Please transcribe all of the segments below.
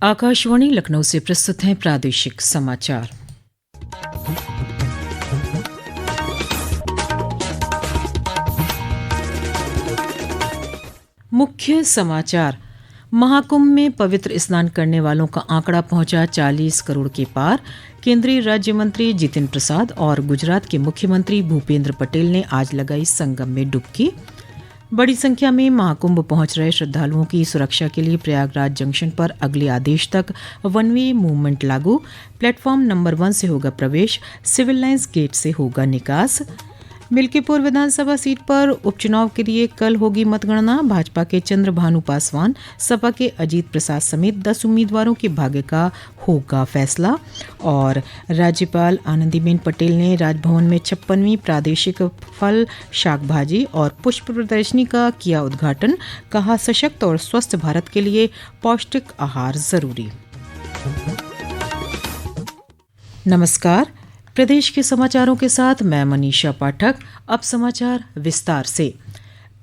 आकाशवाणी लखनऊ से प्रस्तुत हैं प्रादेशिक समाचार। मुख्य समाचार। महाकुंभ में पवित्र स्नान करने वालों का आंकड़ा पहुंचा 40 करोड़ के पार। केंद्रीय राज्य मंत्री जितिन प्रसाद और गुजरात के मुख्यमंत्री भूपेंद्र पटेल ने आज लगाई संगम में डुबकी। बड़ी संख्या में महाकुंभ पहुंच रहे श्रद्धालुओं की सुरक्षा के लिए प्रयागराज जंक्शन पर अगले आदेश तक वन वे मूवमेंट लागू। प्लेटफॉर्म नंबर 1 से होगा प्रवेश, सिविल लाइंस गेट से होगा निकास। मिल्कीपुर विधानसभा सीट पर उपचुनाव के लिए कल होगी मतगणना। भाजपा के चंद्रभानु पासवान, सपा के अजीत प्रसाद समेत 10 उम्मीदवारों के भाग्य का होगा फैसला। और राज्यपाल आनंदीबेन पटेल ने राजभवन में 56वीं प्रादेशिक फल, शाक भाजी और पुष्प प्रदर्शनी का किया उद्घाटन। कहा, सशक्त और स्वस्थ भारत के लिए पौष्टिक आहार जरूरी। नमस्कार, प्रदेश के समाचारों के साथ मैं मनीषा पाठक। अब समाचार विस्तार से।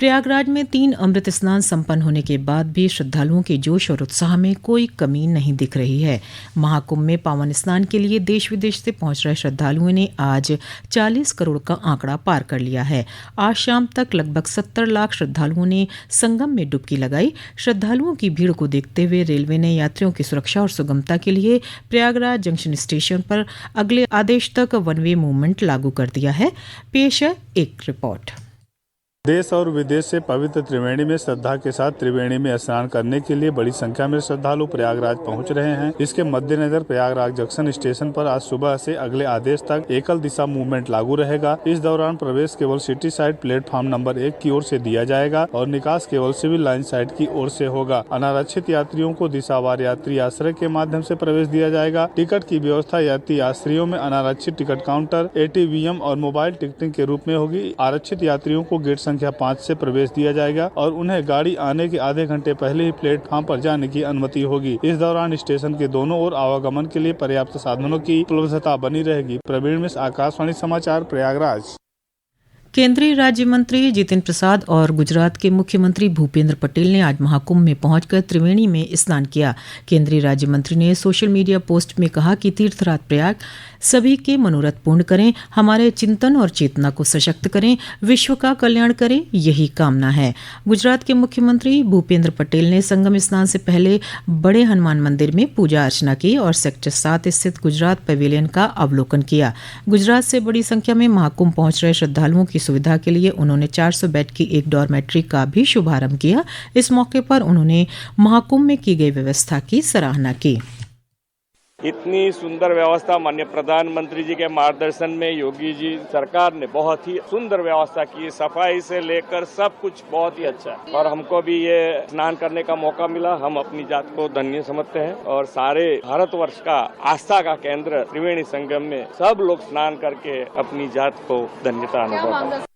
प्रयागराज में 3 अमृत स्नान संपन्न होने के बाद भी श्रद्धालुओं के जोश और उत्साह में कोई कमी नहीं दिख रही है। महाकुंभ में पावन स्नान के लिए देश विदेश से पहुंच रहे श्रद्धालुओं ने आज 40 करोड़ का आंकड़ा पार कर लिया है। आज शाम तक लगभग 70 लाख श्रद्धालुओं ने संगम में डुबकी लगाई। श्रद्धालुओं की भीड़ को देखते हुए रेलवे ने यात्रियों की सुरक्षा और सुगमता के लिए प्रयागराज जंक्शन स्टेशन पर अगले आदेश तक वन वे मूवमेंट लागू कर दिया है। पेश है एक रिपोर्ट। देश और विदेश से पवित्र त्रिवेणी में श्रद्धा के साथ त्रिवेणी में स्नान करने के लिए बड़ी संख्या में श्रद्धालु प्रयागराज पहुंच रहे हैं। इसके मद्देनजर प्रयागराज जंक्शन स्टेशन पर आज सुबह से अगले आदेश तक एकल दिशा मूवमेंट लागू रहेगा। इस दौरान प्रवेश केवल सिटी साइड प्लेटफॉर्म नंबर 1 की ओर से दिया जाएगा और निकास केवल सिविल लाइन साइड की ओर से होगा। अनारक्षित यात्रियों को दिशावार यात्री आश्रय के माध्यम से प्रवेश दिया जाएगा। टिकट की व्यवस्था यात्री आश्रयों में अनारक्षित टिकट काउंटर, ATVM और मोबाइल टिकटिंग के रूप में होगी। आरक्षित यात्रियों को गेट संख्या 5 से प्रवेश दिया जाएगा और उन्हें गाड़ी आने के आधे घंटे पहले ही प्लेटफॉर्म पर जाने की अनुमति होगी। इस दौरान स्टेशन के दोनों ओर आवागमन के लिए पर्याप्त साधनों की उपलब्धता बनी रहेगी। प्रवीण मिश्र, आकाशवाणी समाचार, प्रयागराज। केंद्रीय राज्य मंत्री जितिन प्रसाद और गुजरात के मुख्यमंत्री भूपेंद्र पटेल ने आज महाकुंभ में पहुंचकर त्रिवेणी में स्नान किया। केंद्रीय राज्य मंत्री ने सोशल मीडिया पोस्ट में कहा कि तीर्थराज प्रयाग सभी के मनोरथ पूर्ण करें, हमारे चिंतन और चेतना को सशक्त करें, विश्व का कल्याण करें, यही कामना है। गुजरात के मुख्यमंत्री भूपेंद्र पटेल ने संगम स्नान से पहले बड़े हनुमान मंदिर में पूजा अर्चना की और सेक्टर 7 स्थित गुजरात पवेलियन का अवलोकन किया। गुजरात से बड़ी संख्या में महाकुंभ पहुंच रहे श्रद्धालुओं की सुविधा के लिए उन्होंने 400 बेड की एक डॉर्मेट्री का भी शुभारंभ किया। इस मौके पर उन्होंने महाकुंभ में की गई व्यवस्था की सराहना की। इतनी सुंदर व्यवस्था माननीय प्रधानमंत्री जी के मार्गदर्शन में योगी जी सरकार ने बहुत ही सुंदर व्यवस्था की। सफाई से लेकर सब कुछ बहुत ही अच्छा है और हमको भी ये स्नान करने का मौका मिला। हम अपनी जात को धन्य समझते हैं और सारे भारतवर्ष का आस्था का केंद्र त्रिवेणी संगम में सब लोग स्नान करके अपनी जात को धन्यता अनुभव करते।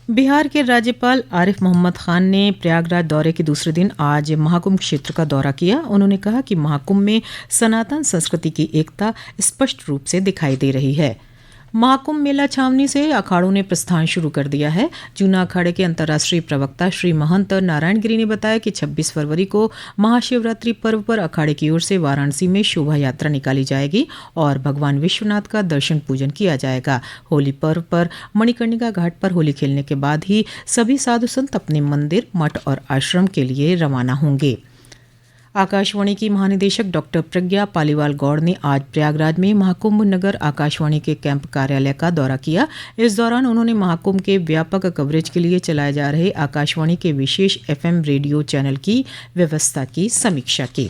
बिहार के राज्यपाल आरिफ मोहम्मद खान ने प्रयागराज दौरे के दूसरे दिन आज महाकुंभ क्षेत्र का दौरा किया। उन्होंने कहा कि महाकुंभ में सनातन संस्कृति की एकता स्पष्ट रूप से दिखाई दे रही है। महाकुंभ मेला छावनी से अखाड़ों ने प्रस्थान शुरू कर दिया है। जूना अखाड़े के अंतर्राष्ट्रीय प्रवक्ता श्री महंत नारायण गिरी ने बताया कि 26 फरवरी को महाशिवरात्रि पर्व पर अखाड़े की ओर से वाराणसी में शोभा यात्रा निकाली जाएगी और भगवान विश्वनाथ का दर्शन पूजन किया जाएगा। होली पर्व पर मणिकर्णिका घाट पर होली खेलने के बाद ही सभी साधु संत अपने मंदिर, मठ और आश्रम के लिए रवाना होंगे। आकाशवाणी की महानिदेशक डॉक्टर प्रज्ञा पालीवाल गौड़ ने आज प्रयागराज में महाकुंभ नगर आकाशवाणी के कैंप कार्यालय का दौरा किया। इस दौरान उन्होंने महाकुंभ के व्यापक कवरेज के लिए चलाए जा रहे आकाशवाणी के विशेष FM रेडियो चैनल की व्यवस्था की समीक्षा की।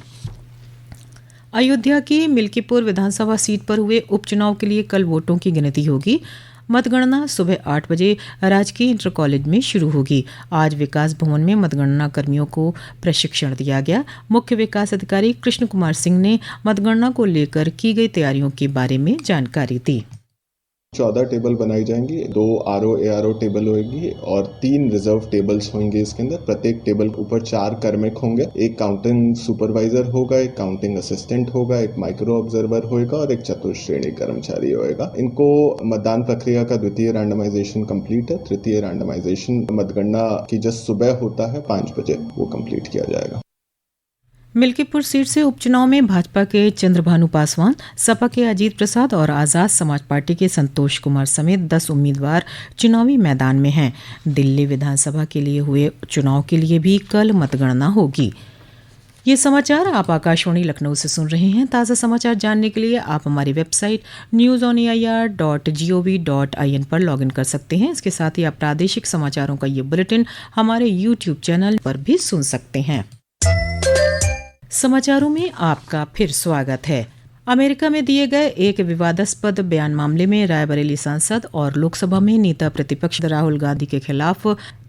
अयोध्या की मिल्कीपुर विधानसभा सीट पर हुए उपचुनाव के लिए कल वोटों की गिनती होगी। मतगणना सुबह 8 बजे राजकीय इंटर कॉलेज में शुरू होगी। आज विकास भवन में मतगणना कर्मियों को प्रशिक्षण दिया गया। मुख्य विकास अधिकारी कृष्ण कुमार सिंह ने मतगणना को लेकर की गई तैयारियों के बारे में जानकारी दी। 14 टेबल बनाई जाएंगी, 2 RO ARO टेबल होगी और 3 रिजर्व टेबल्स होंगे। इसके अंदर प्रत्येक टेबल के ऊपर 4 कार्मिक होंगे। एक काउंटिंग सुपरवाइजर होगा, एक काउंटिंग असिस्टेंट होगा, एक माइक्रो ऑब्जर्वर होगा और एक चतुर्श्रेणी कर्मचारी होगा। इनको मतदान प्रक्रिया का द्वितीय रैंडमाइजेशन कंप्लीट है। तृतीय रैंडमाइजेशन मतगणना की जस्ट सुबह होता है 5 बजे, वो कंप्लीट किया जाएगा। मिल्कीपुर सीट से उपचुनाव में भाजपा के चंद्रभानु पासवान, सपा के अजीत प्रसाद और आजाद समाज पार्टी के संतोष कुमार समेत 10 उम्मीदवार चुनावी मैदान में हैं। दिल्ली विधानसभा के लिए हुए चुनाव के लिए भी कल मतगणना होगी। ये समाचार आप आकाशवाणी लखनऊ से सुन रहे हैं। ताज़ा समाचार जानने के लिए आप हमारी वेबसाइट newsonair.gov.in पर लॉगिन कर सकते हैं। इसके साथ ही आप प्रादेशिक समाचारों का ये बुलेटिन हमारे YouTube चैनल पर भी सुन सकते हैं। समाचारों में आपका फिर स्वागत है। अमेरिका में दिए गए एक विवादास्पद बयान मामले में रायबरेली सांसद और लोकसभा में नेता प्रतिपक्ष राहुल गांधी के खिलाफ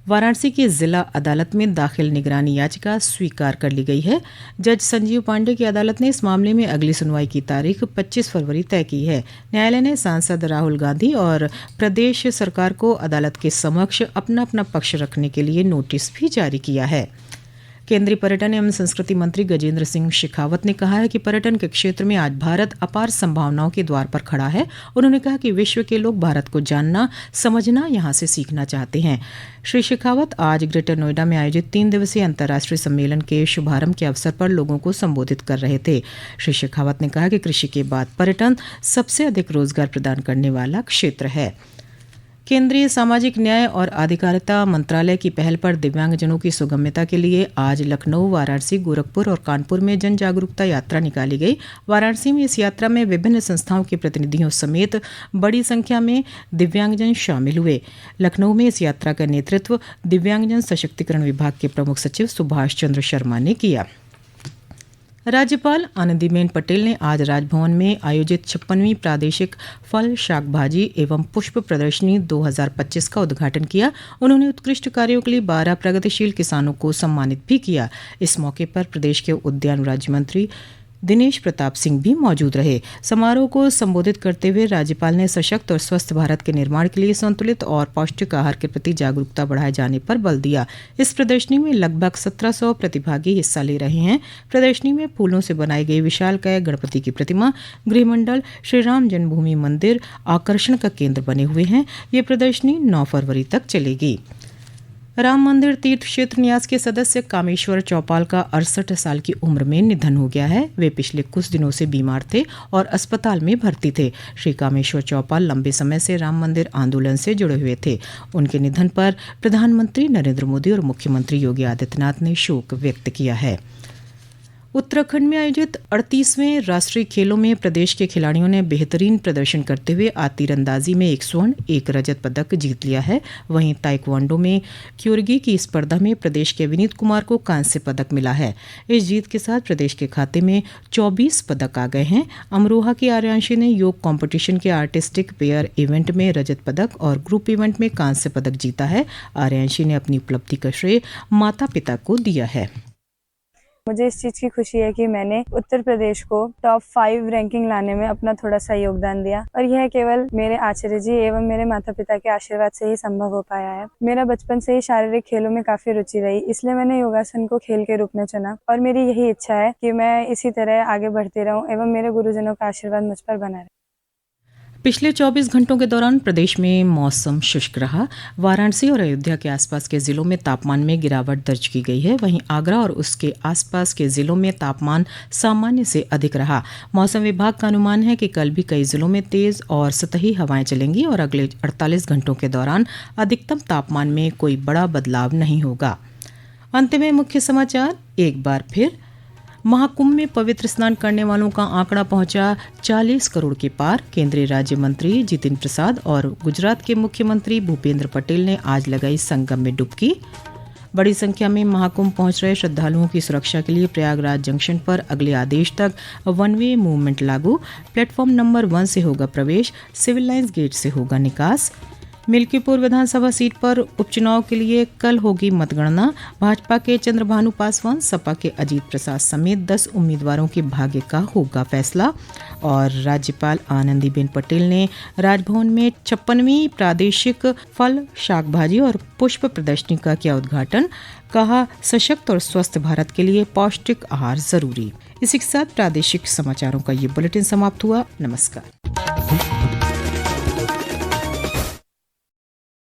वाराणसी की जिला अदालत में दाखिल निगरानी याचिका स्वीकार कर ली गई है। जज संजीव पांडे की अदालत ने इस मामले में अगली सुनवाई की तारीख 25 फरवरी तय की है। न्यायालय ने सांसद राहुल गांधी और प्रदेश सरकार को अदालत के समक्ष अपना पक्ष रखने के लिए नोटिस भी जारी किया है। केंद्रीय पर्यटन एवं संस्कृति मंत्री गजेंद्र सिंह शेखावत ने कहा है कि पर्यटन के क्षेत्र में आज भारत अपार संभावनाओं के द्वार पर खड़ा है। उन्होंने कहा कि विश्व के लोग भारत को जानना, समझना, यहां से सीखना चाहते हैं। श्री शेखावत आज ग्रेटर नोएडा में आयोजित 3 दिवसीय अंतर्राष्ट्रीय सम्मेलन के शुभारंभ के अवसर पर लोगों को संबोधित कर रहे थे। श्री शेखावत ने कहा कि कृषि के बाद पर्यटन सबसे अधिक रोजगार प्रदान करने वाला क्षेत्र है। केंद्रीय सामाजिक न्याय और अधिकारिता मंत्रालय की पहल पर दिव्यांगजनों की सुगम्यता के लिए आज लखनऊ, वाराणसी, गोरखपुर और कानपुर में जन जागरूकता यात्रा निकाली गई। वाराणसी में इस यात्रा में विभिन्न संस्थाओं के प्रतिनिधियों समेत बड़ी संख्या में दिव्यांगजन शामिल हुए। लखनऊ में इस यात्रा का नेतृत्व दिव्यांगजन सशक्तिकरण विभाग के प्रमुख सचिव सुभाष चंद्र शर्मा ने किया। राज्यपाल आनंदीबेन पटेल ने आज राजभवन में आयोजित 56वीं प्रादेशिक फल, शाक भाजी एवं पुष्प प्रदर्शनी 2025 का उद्घाटन किया। उन्होंने उत्कृष्ट कार्यों के लिए 12 प्रगतिशील किसानों को सम्मानित भी किया। इस मौके पर प्रदेश के उद्यान राज्य मंत्री दिनेश प्रताप सिंह भी मौजूद रहे। समारोह को संबोधित करते हुए राज्यपाल ने सशक्त और स्वस्थ भारत के निर्माण के लिए संतुलित और पौष्टिक आहार के प्रति जागरूकता बढ़ाए जाने पर बल दिया। इस प्रदर्शनी में लगभग 1700 प्रतिभागी हिस्सा ले रहे हैं। प्रदर्शनी में फूलों से बनाई गई विशालकाय गणपति की प्रतिमा, गृह मंडल, श्री राम जन्मभूमि मंदिर आकर्षण का केंद्र बने हुए हैं। ये प्रदर्शनी 9 फरवरी तक चलेगी। राम मंदिर तीर्थ क्षेत्र न्यास के सदस्य कामेश्वर चौपाल का 68 साल की उम्र में निधन हो गया है। वे पिछले कुछ दिनों से बीमार थे और अस्पताल में भर्ती थे। श्री कामेश्वर चौपाल लंबे समय से राम मंदिर आंदोलन से जुड़े हुए थे। उनके निधन पर प्रधानमंत्री नरेंद्र मोदी और मुख्यमंत्री योगी आदित्यनाथ ने शोक व्यक्त किया है। उत्तराखंड में आयोजित 38वें राष्ट्रीय खेलों में प्रदेश के खिलाड़ियों ने बेहतरीन प्रदर्शन करते हुए तीरंदाजी में 1 स्वर्ण, 1 रजत पदक जीत लिया है। वहीं ताइक्वांडो में क्योरगी की स्पर्धा में प्रदेश के विनीत कुमार को कांस्य पदक मिला है। इस जीत के साथ प्रदेश के खाते में 24 पदक आ गए हैं। अमरोहा की आर्यांशी ने योग कॉम्पिटिशन के आर्टिस्टिक पेयर इवेंट में रजत पदक और ग्रुप इवेंट में कांस्य पदक जीता है। आर्यांशी ने अपनी उपलब्धि का श्रेय माता पिता को दिया है। मुझे इस चीज़ की खुशी है कि मैंने उत्तर प्रदेश को टॉप 5 रैंकिंग लाने में अपना थोड़ा सा योगदान दिया और यह केवल मेरे आचार्य जी एवं मेरे माता पिता के आशीर्वाद से ही संभव हो पाया है। मेरा बचपन से ही शारीरिक खेलों में काफी रुचि रही, इसलिए मैंने योगासन को खेल के रूप में चुना और मेरी यही इच्छा है कि मैं इसी तरह आगे बढ़ती रहूं एवं मेरे गुरुजनों का आशीर्वाद मुझ पर बना रहे। पिछले 24 घंटों के दौरान प्रदेश में मौसम शुष्क रहा। वाराणसी और अयोध्या के आसपास के जिलों में तापमान में गिरावट दर्ज की गई है। वहीं आगरा और उसके आसपास के जिलों में तापमान सामान्य से अधिक रहा। मौसम विभाग का अनुमान है कि कल भी कई जिलों में तेज और सतही हवाएं चलेंगी और अगले 48 घंटों के दौरान अधिकतम तापमान में कोई बड़ा बदलाव नहीं होगा। अंत में मुख्य समाचार एक बार फिर। महाकुंभ में पवित्र स्नान करने वालों का आंकड़ा पहुंचा 40 करोड़ के पार। केंद्रीय राज्य मंत्री जितिन प्रसाद और गुजरात के मुख्यमंत्री भूपेंद्र पटेल ने आज लगाई संगम में डुबकी। बड़ी संख्या में महाकुंभ पहुंच रहे श्रद्धालुओं की सुरक्षा के लिए प्रयागराज जंक्शन पर अगले आदेश तक 1 वे मूवमेंट लागू। प्लेटफॉर्म नंबर 1 से होगा प्रवेश, सिविल लाइंस गेट से होगा निकास। मिल्कीपुर विधानसभा सीट पर उपचुनाव के लिए कल होगी मतगणना। भाजपा के चंद्रभानु पासवान, सपा के अजीत प्रसाद समेत 10 उम्मीदवारों के भाग्य का होगा फैसला। और राज्यपाल आनंदीबेन पटेल ने राजभवन में 56वीं प्रादेशिक फल, शाक भाजी और पुष्प प्रदर्शनी का किया उद्घाटन। कहा, सशक्त और स्वस्थ भारत के लिए पौष्टिक आहार जरूरी। इसी के साथ प्रादेशिक समाचारों का ये बुलेटिन समाप्त हुआ। नमस्कार।